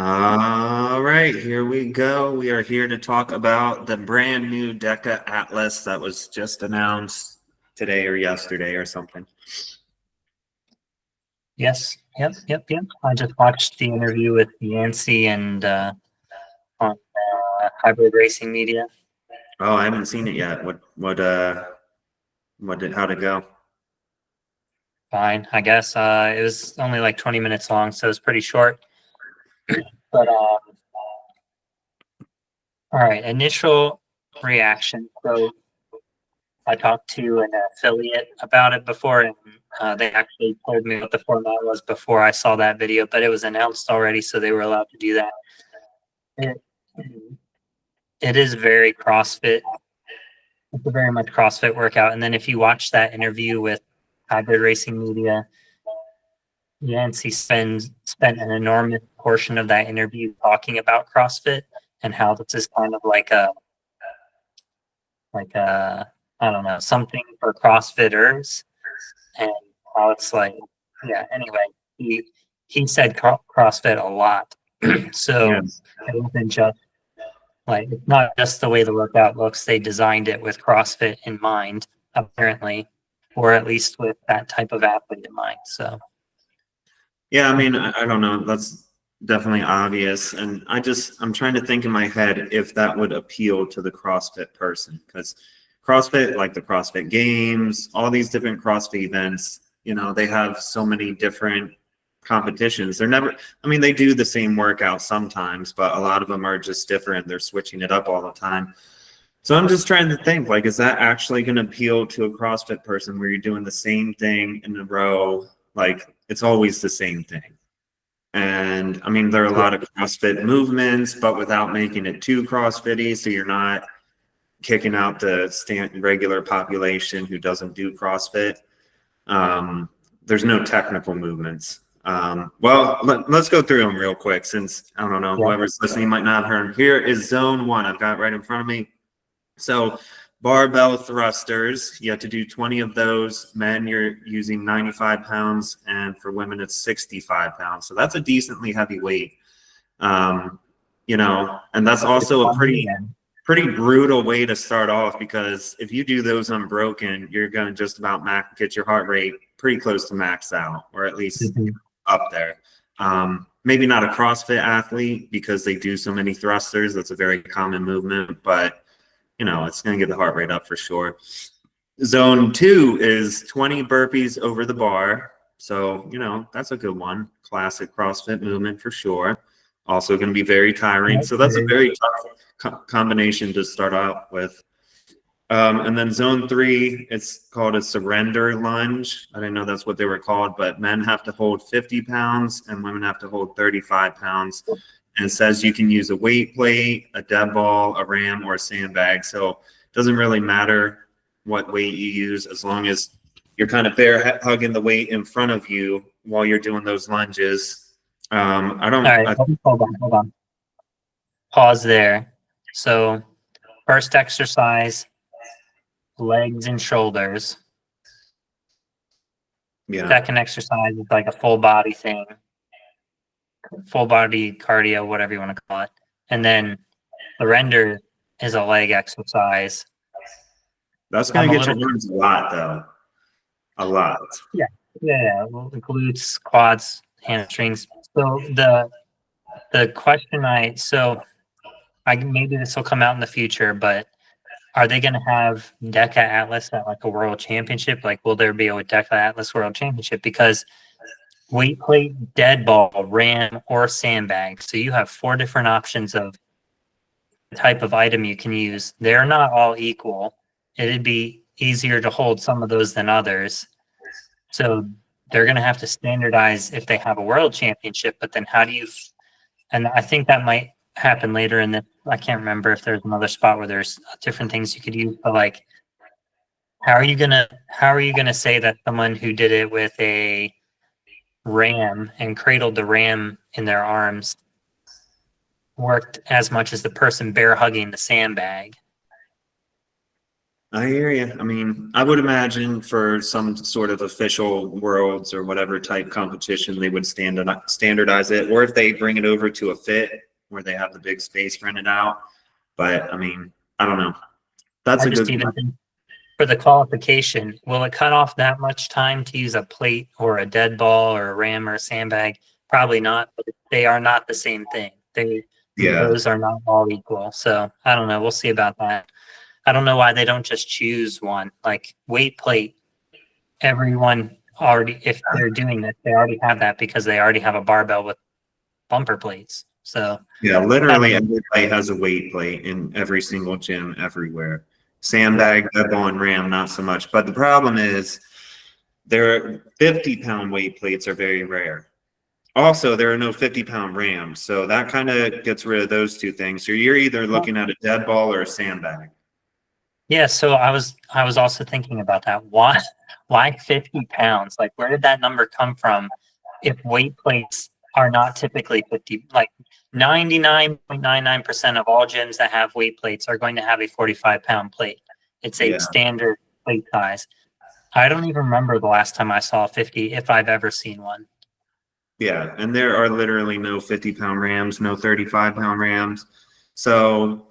All right, here we go. We are here to talk about the brand new Deka Atlas that was just announced today or yesterday or something. Yes. Yep. I just watched the interview with Yancey and on Hybrid Racing Media. Oh, I haven't seen it yet. How'd it go? Fine, I guess. It was only like 20 minutes long, so it was pretty short. But all right, initial reaction. So I talked to an affiliate about it before, and they actually told me what the format was before I saw that video, but it was announced already, so they were allowed to do that. It, it is very CrossFit. It's a very much CrossFit workout. And then if you watch that interview with Hybrid Racing Media, Yancey spent an enormous portion of that interview talking about CrossFit and how this is kind of like a I don't know, something for CrossFitters, and how it's like, yeah. Anyway, he said CrossFit a lot, so Yes. it wasn't just like, it's not just the way the workout looks. They designed it with CrossFit in mind, apparently, or at least with that type of athlete in mind. So, Yeah, I mean, I don't know. That's definitely obvious. And I'm trying to think in my head if that would appeal to the CrossFit person. Because CrossFit, like the CrossFit Games, all these different CrossFit events, they have so many different competitions. They do the same workout sometimes, but a lot of them are just different. They're switching it up all the time. So I'm just trying to think, like, is that actually going to appeal to a CrossFit person where you're doing the same thing in a row? Like, it's always the same thing. And I mean, there are a lot of CrossFit movements, but without making it too CrossFit-y, so you're not kicking out the regular population who doesn't do CrossFit. There's no technical movements. Let's go through them real quick, since I don't know, whoever's listening might not have heard. Here is zone 1. I've got it right in front of me. So barbell thrusters, you have to do 20 of those. Men, you're using 95 pounds, and for women, it's 65 pounds. So that's a decently heavy weight. And that's also a pretty brutal way to start off, because if you do those unbroken, you're going to just about get your heart rate pretty close to max out, or at least up there. Maybe not a CrossFit athlete, because they do so many thrusters. That's a very common movement, but it's going to get the heart rate up for sure. Zone 2 is 20 burpees over the bar. So, that's a good one. Classic CrossFit movement for sure. Also going to be very tiring. So that's a very tough combination to start out with. And then zone 3, it's called a surrender lunge. I didn't know that's what they were called, but men have to hold 50 pounds and women have to hold 35 pounds. And it says you can use a weight plate, a dead ball, a ram, or a sandbag. So it doesn't really matter what weight you use, as long as you're kind of bear hugging the weight in front of you while you're doing those lunges. All right, hold on. Pause there. So first exercise, legs and shoulders. Yeah. Second exercise is like a full body thing. Full body cardio, whatever you want to call it. And then the render is a leg exercise. That's going to get your arms a lot, though. A lot. Yeah. Well, the glutes, quads, hamstrings. So the question maybe this will come out in the future, but are they going to have Deka Atlas at like a world championship? Like, will there be a Deka Atlas world championship? Because weight plate, dead ball, ram, or sandbag. So you have 4 different options of the type of item you can use. They're not all equal. It'd be easier to hold some of those than others. So they're going to have to standardize if they have a world championship. But then and I think that might happen later in the, I can't remember if there's another spot where there's different things you could use, but like, how are you gonna say that someone who did it with a ram and cradled the ram in their arms worked as much as the person bear hugging the sandbag? I hear you. I mean, I would imagine for some sort of official worlds or whatever type competition, they would standardize it, or if they bring it over to a fit where they have the big space rented out. But I mean, I don't know. That's I a just good even one. think for the qualification, will it cut off that much time to use a plate or a dead ball or a ram or a sandbag? Probably not. But they are not the same thing. Yeah. Those are not all equal. So I don't know. We'll see about that. I don't know why they don't just choose one like weight plate. Everyone already, if they're doing this, they already have that because they already have a barbell with bumper plates. So Yeah, I don't literally know. everybody has a weight plate in every single gym everywhere. Yeah. Sandbag, dead ball, and ram, not so much. But the problem is their 50-pound weight plates are very rare. Also, there are no 50-pound rams, so that kind of gets rid of those two things. So you're either looking at a dead ball or a sandbag. Yeah, so I was also thinking about that. Why 50 pounds? Like where did that number come from if weight plates are not typically 50, like 99.99% of all gyms that have weight plates are going to have a 45-pound plate. It's a Yeah, standard plate size. I don't even remember the last time I saw 50, if I've ever seen one. yeah. And there are literally no 50-pound rams, no 35-pound rams. So,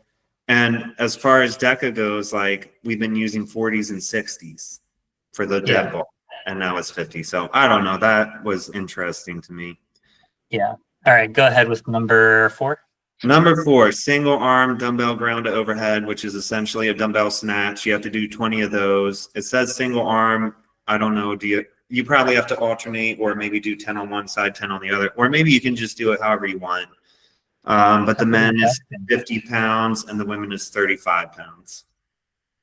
and as far as DECA goes, like we've been using 40s and 60s for the dead Yeah, ball, and now it's 50. So I don't know. That was interesting to me. yeah. All right, go ahead with number 4. Number 4, single arm dumbbell ground to overhead, which is essentially a dumbbell snatch. You have to do 20 of those. It says single arm. I don't know. You probably have to alternate or maybe do 10 on one side, 10 on the other, or maybe you can just do it however you want. But the That's a good men is question. 50 pounds and the women is 35 pounds.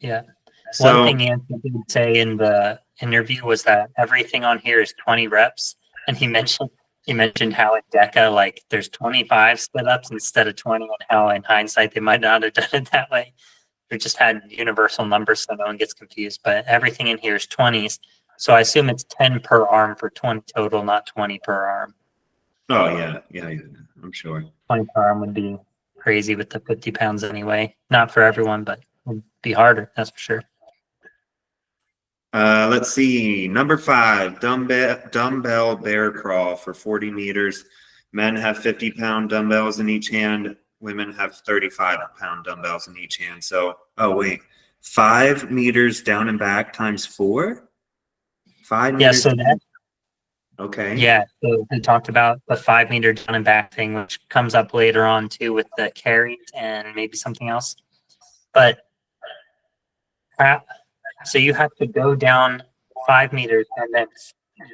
Yeah. One So thing Anthony did say in the interview was that everything on here is 20 reps, and he mentioned how in DECA like there's 25 sit-ups instead of 20, and how in hindsight they might not have done it that way. We just had universal numbers so no one gets confused. But everything in here is 20s, so I assume it's 10 per arm for 20 total, not 20 per arm. oh yeah, I'm sure. 20 per arm would be crazy with the 50 pounds anyway. Not for everyone, but would be harder. That's for sure. Let's see. Number 5, dumbbell bear crawl for 40 meters. Men have 50-pound dumbbells in each hand. Women have 35-pound dumbbells in each hand. So, oh wait, 5 meters down and back times 4? 5 Yeah, meters. so that Okay. Yeah, so we talked about the 5 meter down and back thing, which comes up later on too with the carries and maybe something else. But uh, so you have to go down 5 meters and then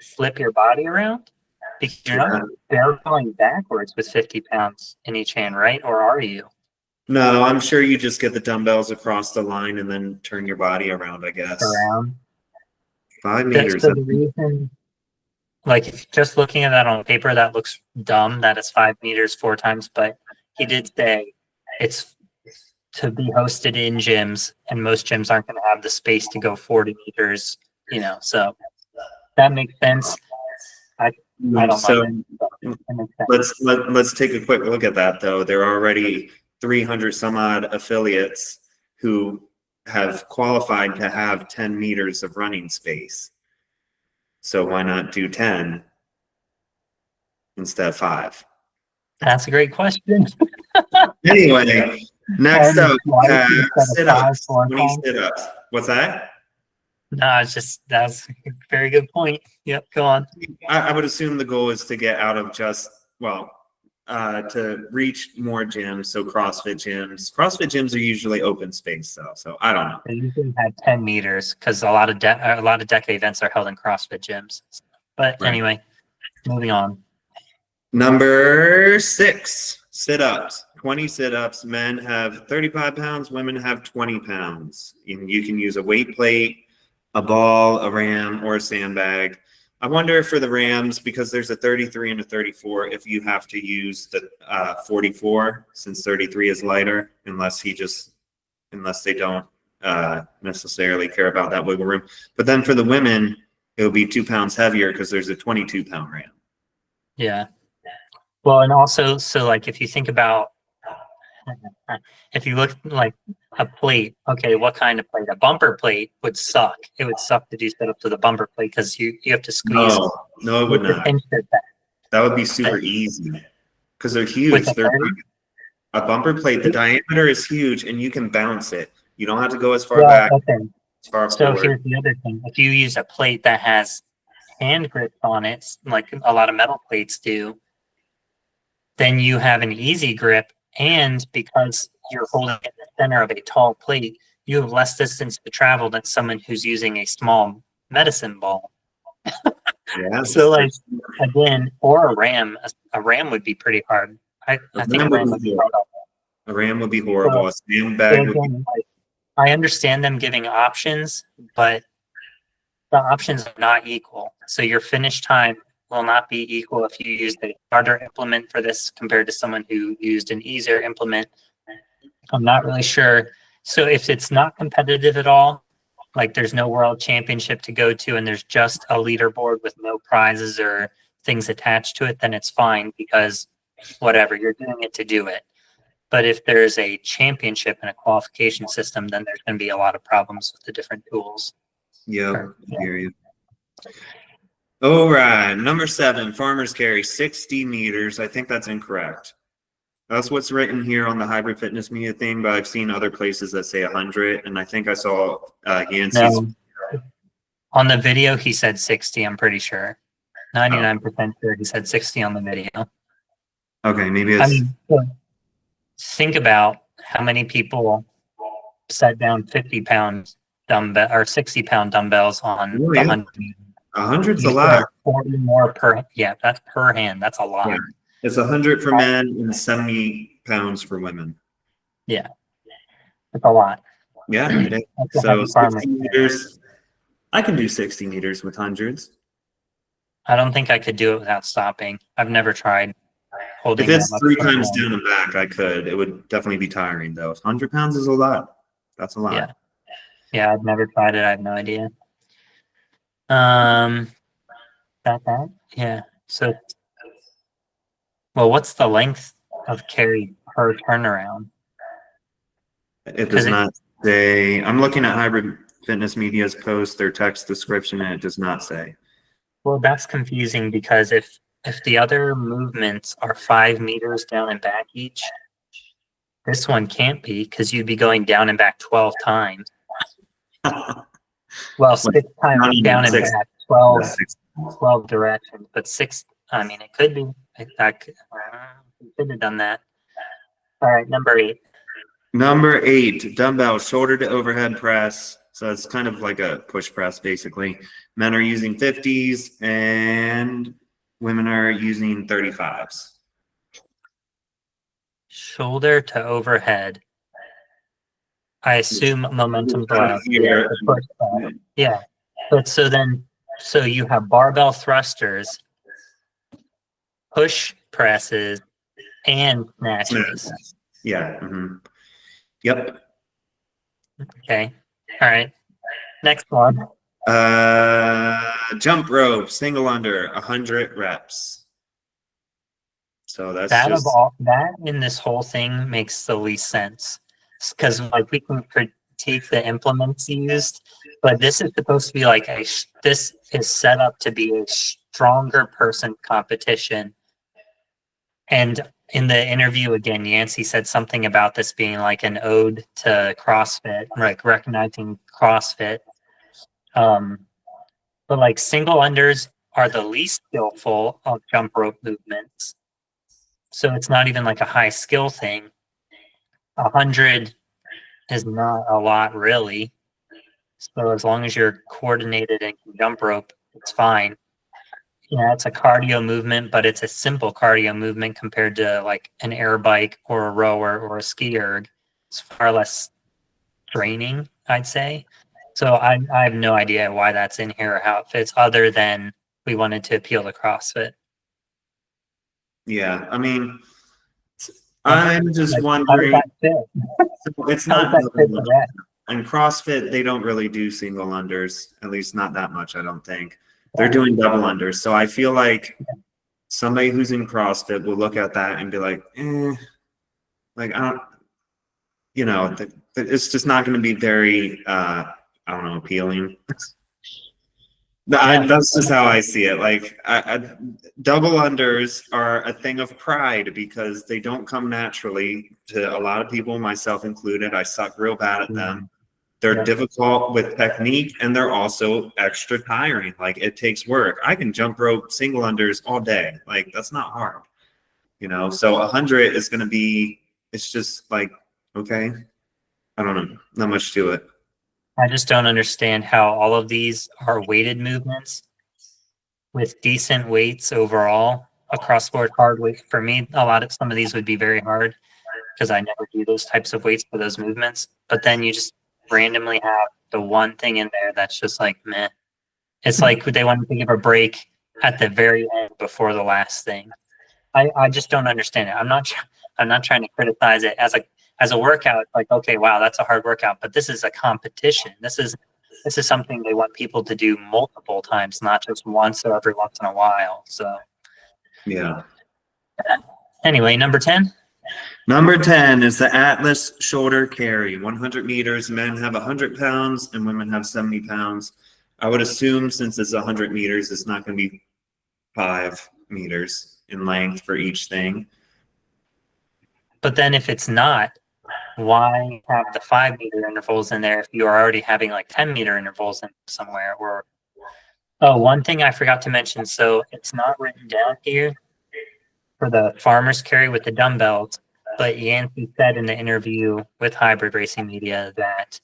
flip your body around because you're Yeah. not barrel going backwards with 50 pounds in each hand, right? Or are you? No, I'm sure you just get the dumbbells across the line and then turn your body around, I guess. Around. 5 That's meters. so the reason, like, if you're just looking at that on paper, that looks dumb that it's 5 meters 4 times. But he did say it's to be hosted in gyms, and most gyms aren't going to have the space to go 40 meters, so that makes sense. I don't So like it, but it makes sense. let's take a quick look at that though. There are already 300 some odd affiliates who have qualified to have 10 meters of running space. So why not do 10 instead of 5? That's a great question. Anyway, next up, we have Instead of five, sit-ups, 4 20 times. sit-ups. What's that? No, that's a very good point. Yep, go on. I would assume the goal is to get out of to reach more gyms. So CrossFit gyms are usually open space though. So I don't know. They usually have 10 meters because a lot of DECA events are held in CrossFit gyms. But Right. anyway, moving on. Number 6, sit-ups. 20 sit-ups. Men have 35 pounds. Women have 20 pounds. And you can use a weight plate, a ball, a ram, or a sandbag. I wonder for the rams, because there's a 33 and a 34, if you have to use the 44, since 33 is lighter, unless they don't necessarily care about that wiggle room. But then for the women, it'll be 2 pounds heavier because there's a 22-pound ram. Yeah. Well, and also, so like if you think about If you look like a plate, okay, what kind of plate? A bumper plate would suck. It would suck to do sit-ups with a bumper plate because you have to squeeze. No, it would not. That would be super easy because they're huge. With A bumper plate, the diameter is huge and you can bounce it. You don't have to go as far well, back, okay. as far So forward. here's the other thing. If you use a plate that has hand grips on it, like a lot of metal plates do, then you have an easy grip. And because you're holding it in the center of a tall plate, you have less distance to travel than someone who's using a small medicine ball. Yeah. So like, again, or a ram. A ram would be pretty hard. I think a ram would be hard. A ram would be horrible. A sandbag would be. I understand them giving options, but the options are not equal. So your finish time will not be equal if you use the harder implement for this compared to someone who used an easier implement. I'm not really sure. So if it's not competitive at all, like there's no world championship to go to and there's just a leaderboard with no prizes or things attached to it, then it's fine because whatever, you're doing it to do it. But if there's a championship and a qualification system, then there's going to be a lot of problems with the different tools. Yeah, I hear you. All right, number 7, farmer's carry, 60 meters. I think that's incorrect. That's what's written here on the hybrid fitness media thing, but I've seen other places that say 100, and I think I saw Yancey's. No. On the video, he said 60, I'm pretty sure. 99% sure he said 60 on the video. Okay, maybe it's... I mean, think about how many people set down 50-pound dumbbell or 60-pound dumbbells on the 100. 100's a lot. 40 more per. Yeah, that's per hand. That's a lot. Yeah. It's 100 for men and 70 pounds for women. Yeah, it's a lot. Yeah, it is. So 60 meters. I can do 60 meters with hundreds. I don't think I could do it without stopping. I've never tried holding. If it's 3 times down and back, I could. It would definitely be tiring though. 100 pounds is a lot. That's a lot. Yeah. Yeah, I've never tried it. I have no idea. That. Yeah. So, well, what's the length of carry per turnaround? It does not say. I'm looking at Hybrid Fitness Media's post, their text description, and it does not say. Well, that's confusing because if the other movements are 5 meters down and back each, this one can't be because you'd be going down and back 12 times. Well, 6 times down and back, 12 directions, but 6, I mean, it could be. You could have done that. All right, number 8. Number 8, dumbbell, shoulder to overhead press. So it's kind of like a push press, basically. Men are using 50s and women are using 35s. Shoulder to overhead. I assume momentum drive. Yeah. But so you have barbell thrusters, push presses, and snatches. Yeah. Mm-hmm. Yep. Okay. All right. Next one. Jump rope, single under, 100 reps. So that's that in this whole thing makes the least sense. Because like we can critique the implements used, but this is supposed to be like this is set up to be a stronger person competition. And in the interview again, Yancey said something about this being like an ode to CrossFit, like recognizing CrossFit. But like single unders are the least skillful of jump rope movements. So it's not even like a high skill thing. 100 is not a lot really. So as long as you're coordinated and can jump rope, it's fine. Yeah, it's a cardio movement, but it's a simple cardio movement compared to like an air bike or a rower or a ski erg. It's far less draining, I'd say. So I have no idea why that's in here or how it fits other than we wanted to appeal to CrossFit. Yeah, I mean, I'm just wondering. It's not. And CrossFit, they don't really do single unders, at least not that much, I don't think. They're doing double unders. So I feel like somebody who's in CrossFit will look at that and be like, Like, I don't, it's just not going to be very, I don't know, appealing. Yeah. That's just how I see it. Like, double unders are a thing of pride because they don't come naturally to a lot of people, myself included. I suck real bad at them. They're Yeah. difficult with technique, and they're also extra tiring. Like, it takes work. I can jump rope single unders all day. Like, that's not hard, So 100 is going to be. It's just like, okay, I don't know, not much to it. I just don't understand how all of these are weighted movements with decent weights overall across the board. Hard weight for me, some of these would be very hard because I never do those types of weights for those movements. But then you just randomly have the one thing in there that's just like meh. It's like they wanted to give a break at the very end before the last thing. I just don't understand it. I'm not trying to criticize it as a workout. Like, okay, wow, that's a hard workout, but this is a competition. This is something they want people to do multiple times, not just once or every once in a while. So Yeah. anyway, number 10. Number 10 is the Atlas shoulder carry. 100 meters. Men have 100 pounds and women have 70 pounds. I would assume since it's 100 meters, it's not going to be 5 meters in length for each thing. But then if it's not, why have the 5-meter intervals in there if you are already having like 10-meter intervals in somewhere? Or one thing I forgot to mention. So it's not written down here for the farmer's carry with the dumbbells, but Yancey said in the interview with Hybrid Racing Media that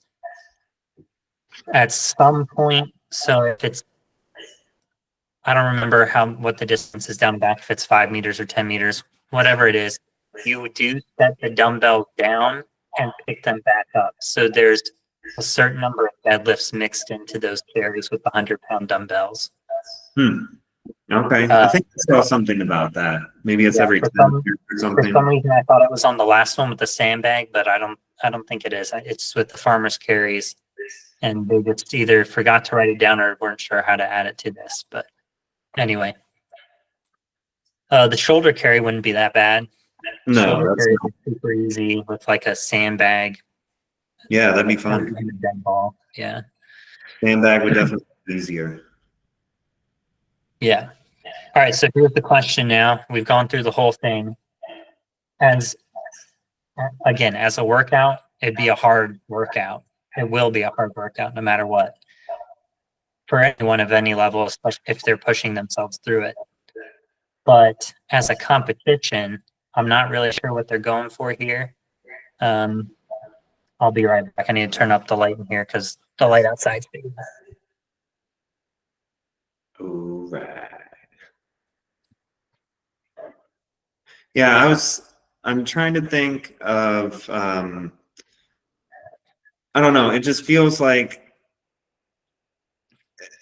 at some point, so if it's, I don't remember what the distance is down and back, if it's 5 meters or 10 meters, whatever it is, you do set the dumbbells down and pick them back up. So there's a certain number of deadlifts mixed into those carries with the 100-pound dumbbells. Okay, I think I saw something about that. Maybe it's every 10 or something. For some reason, I thought it was on the last one with the sandbag, but I don't think it is. It's with the farmer's carries, and they just either forgot to write it down or weren't sure how to add it to this. But anyway, the shoulder carry wouldn't be that bad. No, that's not super easy with like a sandbag. Yeah, that'd be fun. Dead ball. Yeah. Sandbag would definitely be easier. Yeah. All right. So here's the question now. We've gone through the whole thing. As a workout, it'd be a hard workout. It will be a hard workout no matter what. For anyone of any level, especially if they're pushing themselves through it. But as a competition, I'm not really sure what they're going for here. I'll be right back. I need to turn up the light in here because the light outside's big. All right. Yeah, I'm trying to think of, I don't know. It just feels like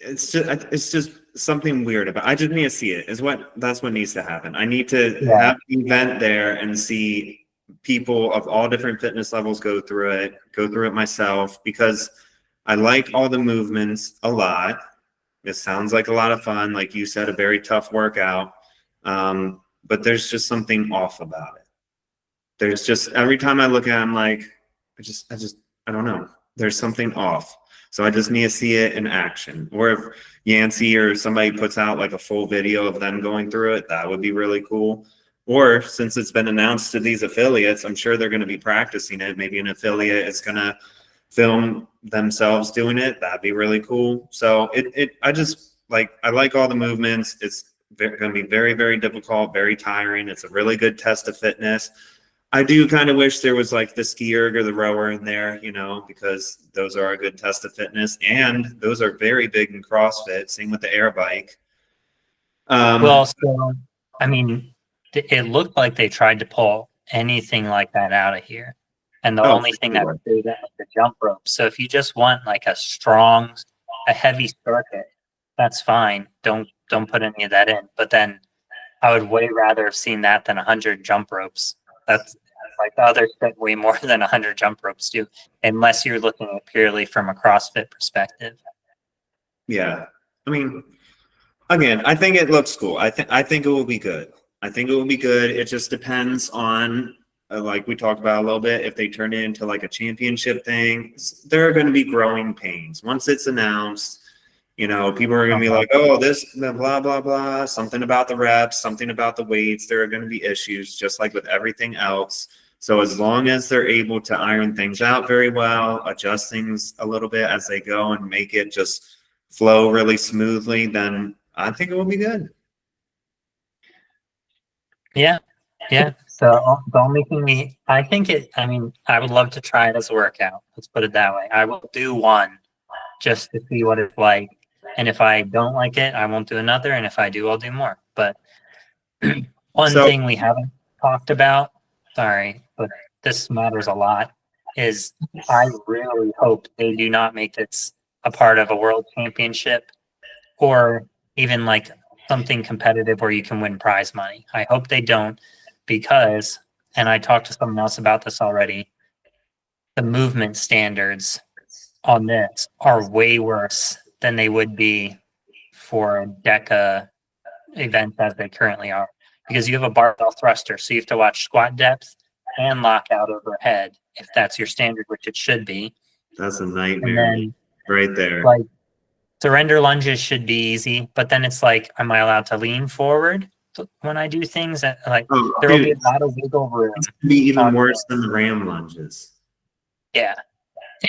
it's just something weird about it. I just need to see it. That's what needs to happen. I need to have the event there and see people of all different fitness levels go through it myself, because I like all the movements a lot. It sounds like a lot of fun. Like you said, a very tough workout. But there's just something off about it. There's just, every time I look at it, I'm like, I don't know. There's something off. So I just need to see it in action. Or if Yancey or somebody puts out like a full video of them going through it, that would be really cool. Or since it's been announced to these affiliates, I'm sure they're going to be practicing it. Maybe an affiliate is going to film themselves doing it. That'd be really cool. So I like all the movements. It's going to be very, very difficult, very tiring. It's a really good test of fitness. I do kind of wish there was like the ski erg or the rower in there, because those are a good test of fitness, and those are very big in CrossFit. Same with the air bike. It looked like they tried to pull anything like that out of here. And the only thing that would do that was the jump rope. So if you just want like a heavy circuit, that's fine. Don't put any of that in. But then I would way rather have seen that than 100 jump ropes. That's like the others fit way more than 100 jump ropes do, unless you're looking at purely from a CrossFit perspective. Yeah. I mean, again, I think it looks cool. I think it will be good. It just depends on like we talked about a little bit, if they turn it into like a championship thing, there are going to be growing pains. Once it's announced, people are going to be like, oh, this, blah, blah, blah, something about the reps, something about the weights. There are going to be issues, just like with everything else. So as long as they're able to iron things out very well, adjust things a little bit as they go and make it just flow really smoothly, then I think it will be good. Yeah. So the only thing I would love to try it as a workout. Let's put it that way. I will do one just to see what it's like. And if I don't like it, I won't do another. And if I do, I'll do more. But one thing we haven't talked about, sorry, but this matters a lot, is I really hope they do not make this a part of a world championship or even like something competitive where you can win prize money. I hope they don't, because, and I talked to someone else about this already, the movement standards on this are way worse than they would be for DECA events as they currently are, because you have a barbell thruster, so you have to watch squat depth and lockout overhead if that's your standard, which it should be. That's a nightmare right there. Like, surrender lunges should be easy, but then it's like, am I allowed to lean forward when I do things? There will be a lot of wiggle room. It's going to be even worse than the ram lunges. Yeah.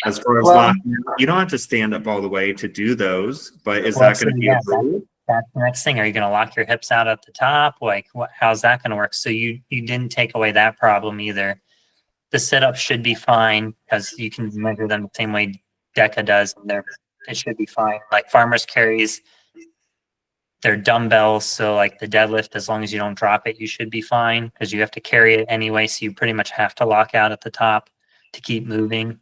As far as locking out, you don't have to stand up all the way to do those, but is that going to be a rule? That's the next thing. Are you going to lock your hips out at the top? Like, how's that going to work? So you didn't take away that problem either. The sit-ups should be fine because you can measure them the same way DECA does, and it should be fine. Like farmers carries, they're dumbbells, so like the deadlift, as long as you don't drop it, you should be fine because you have to carry it anyway, so you pretty much have to lock out at the top to keep moving.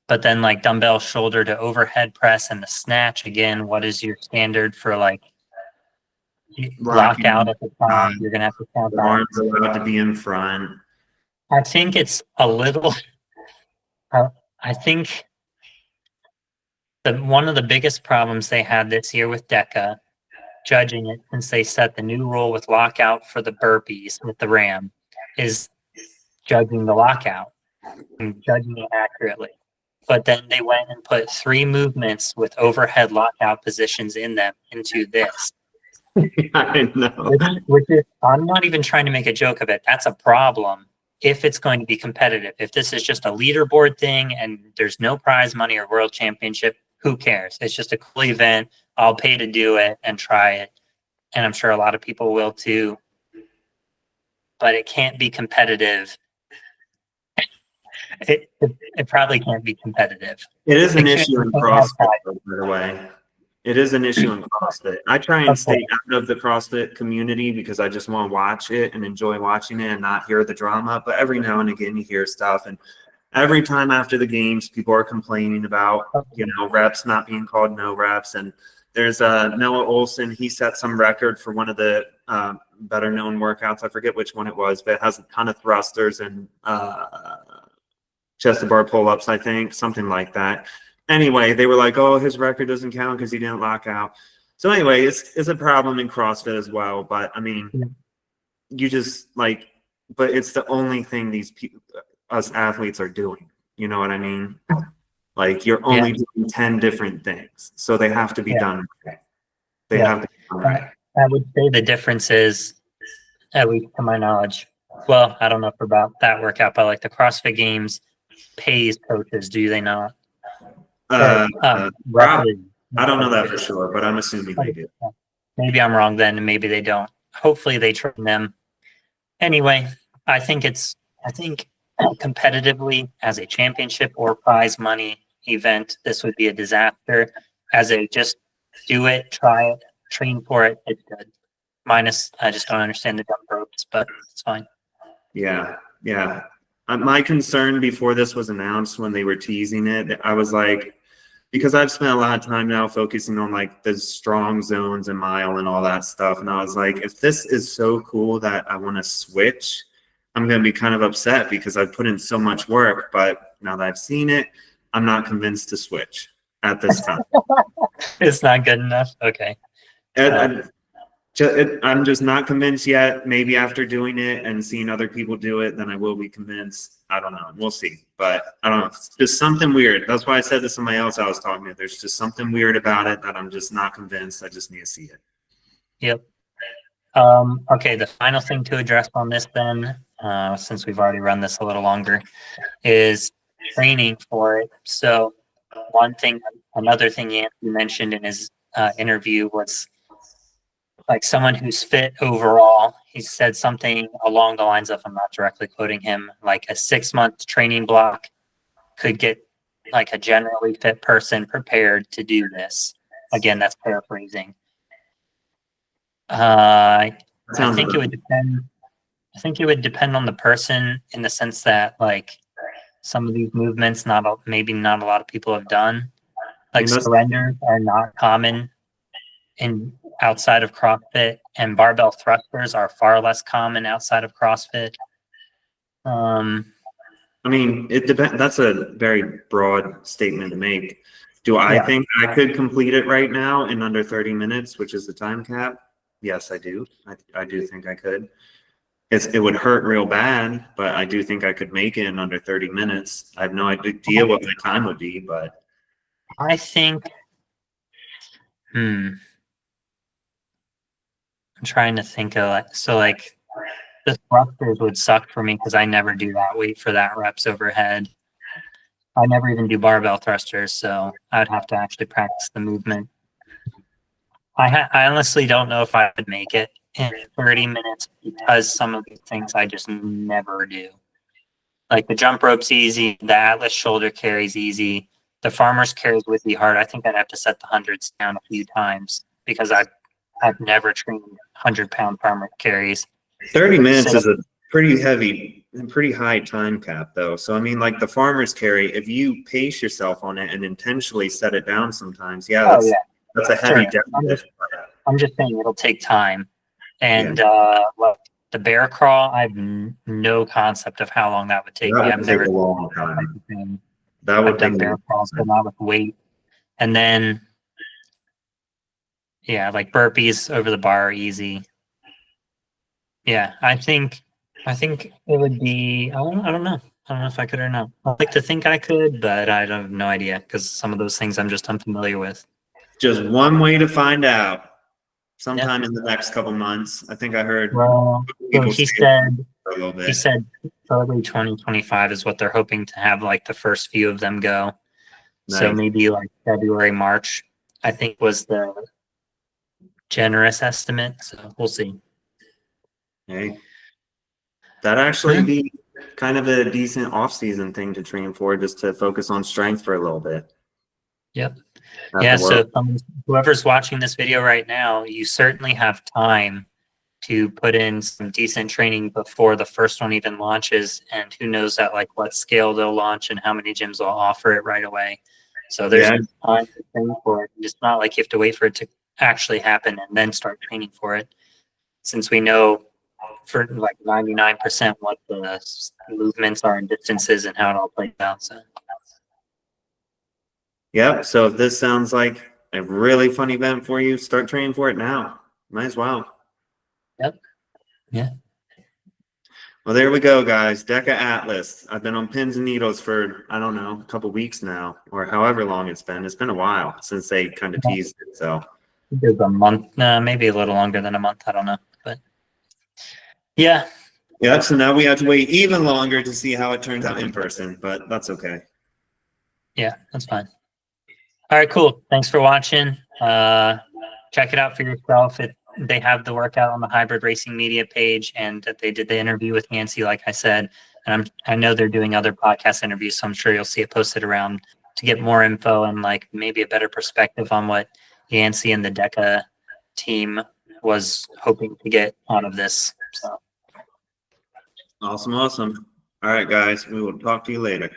But then like dumbbell shoulder to overhead press and the snatch, again, what is your standard for like lockout at the top? You're gonna have to count the arms allowed to be in front. I think it's a little I think one of the biggest problems they had this year with DECA, judging it since they set the new rule with lockout for the burpees with the RAM, is judging the lockout and judging it accurately. But then they went and put 3 movements with overhead lockout positions in them into this. I know. Which is, I'm not even trying to make a joke of it. That's a problem if it's going to be competitive. If this is just a leaderboard thing and there's no prize money or world championship, who cares? It's just a cool event. I'll pay to do it and try it. And I'm sure a lot of people will too. But it can't be competitive. It probably can't be competitive. It is an issue in CrossFit, by the way. It is an issue in CrossFit. I try and stay out of the CrossFit community because I just want to watch it and enjoy watching it and not hear the drama. But every now and again, you hear stuff. And every time after the games, people are complaining about, reps not being called no reps. And there's Noah Olson. He set some record for one of the better known workouts. I forget which one it was, but it has a ton of thrusters and chest to bar pull-ups, I think, something like that. Anyway, they were like, oh, his record doesn't count because he didn't lock out. So anyway, it's a problem in CrossFit as well. But I mean, you just but it's the only thing us athletes are doing. You know what I mean? Like you're only doing 10 different things. So they have to be done right. They have to be done right. I would say the difference is, at least to my knowledge, well, I don't know about that workout, but like the CrossFit Games pays coaches, do they not? I don't know that for sure, but I'm assuming they do. Maybe I'm wrong then, and maybe they don't. Hopefully they train them. Anyway, I think competitively as a championship or prize money event, this would be a disaster. As a just do it, try it, train for it, it's good. Minus, I just don't understand the dump ropes, but it's fine. Yeah. My concern before this was announced, when they were teasing it, I was like, because I've spent a lot of time now focusing on like the strong zones and mile and all that stuff. And I was like, if this is so cool that I want to switch, I'm going to be kind of upset because I've put in so much work. But now that I've seen it, I'm not convinced to switch at this time. It's not good enough. Okay. I'm just not convinced yet. Maybe after doing it and seeing other people do it, then I will be convinced. I don't know. We'll see. But I don't know. It's just something weird. That's why I said to somebody else I was talking to. There's just something weird about it that I'm just not convinced. I just need to see it. Yep. Okay, the final thing to address on this then, since we've already run this a little longer, is training for it. So another thing Anthony mentioned in his interview was like someone who's fit overall. He said something along the lines of, I'm not directly quoting him, like a 6-month training block could get like a generally fit person prepared to do this. Again, that's paraphrasing. I think it would depend. I think it would depend on the person in the sense that like some of these movements, maybe not a lot of people have done. Like surrenders are not common outside of CrossFit, and barbell thrusters are far less common outside of CrossFit. I mean, it depends. That's a very broad statement to make. Do I think I could complete it right now in under 30 minutes, which is the time cap? Yes, I do. I do think I could. It would hurt real bad, but I do think I could make it in under 30 minutes. I have no idea what my time would be, but I think, I'm trying to think of like the thrusters would suck for me because I never do that weight for that reps overhead. I never even do barbell thrusters, so I'd have to actually practice the movement. I honestly don't know if I would make it in 30 minutes because some of the things I just never do. Like the jump rope's easy, the Atlas shoulder carry's easy, the farmer's carries would be hard. I think I'd have to set the hundreds down a few times because I've never trained 100-pound farmer carries. 30 minutes is a pretty heavy and pretty high time cap though. So I mean, like the farmer's carry, if you pace yourself on it and intentionally set it down sometimes, that's a heavy deficit. I'm just saying it'll take time. And like the bear crawl, I have no concept of how long that would take me. I've never a long time. I've done bear crawls, but not with weight. And then like burpees over the bar are easy. Yeah, I think it would be. I don't know. I don't know if I could or not. I'd like to think I could, but I have no idea because some of those things I'm just unfamiliar with. Just one way to find out. Sometime in the next couple months. I think I heard. Well, he said early 2025 is what they're hoping to have like the first few of them go. Nice. So maybe like February, March, I think was the generous estimate. So we'll see. Hey, that'd actually be kind of a decent off-season thing to train for, just to focus on strength for a little bit. Yep. Yeah, so whoever's watching this video right now, you certainly have time to put in some decent training before the first one even launches, and who knows at like what scale they'll launch and how many gyms will offer it right away. So there's time to train for it. It's not like you have to wait for it to actually happen and then start training for it, since we know for like 99% what the movements are and distances and how it all plays out. So. Yeah, so if this sounds like a really fun event for you, start training for it now. Might as well. Yep. Yeah. Well, there we go, guys. Deka Atlas. I've been on pins and needles for, I don't know, a couple weeks now, or however long it's been. It's been a while since they kind of teased it. So it was a month, maybe a little longer than a month. I don't know, but yeah. Yeah. So now we have to wait even longer to see how it turns out in person, but that's okay. Yeah, that's fine. All right, cool. Thanks for watching. Check it out for yourself. They have the workout on the Hybrid Racing Media page, and they did the interview with Yancy, like I said. And I know they're doing other podcast interviews, so I'm sure you'll see it posted around to get more info and like maybe a better perspective on what Yancy and the Deka team was hoping to get out of this. So awesome. All right, guys. We will talk to you later.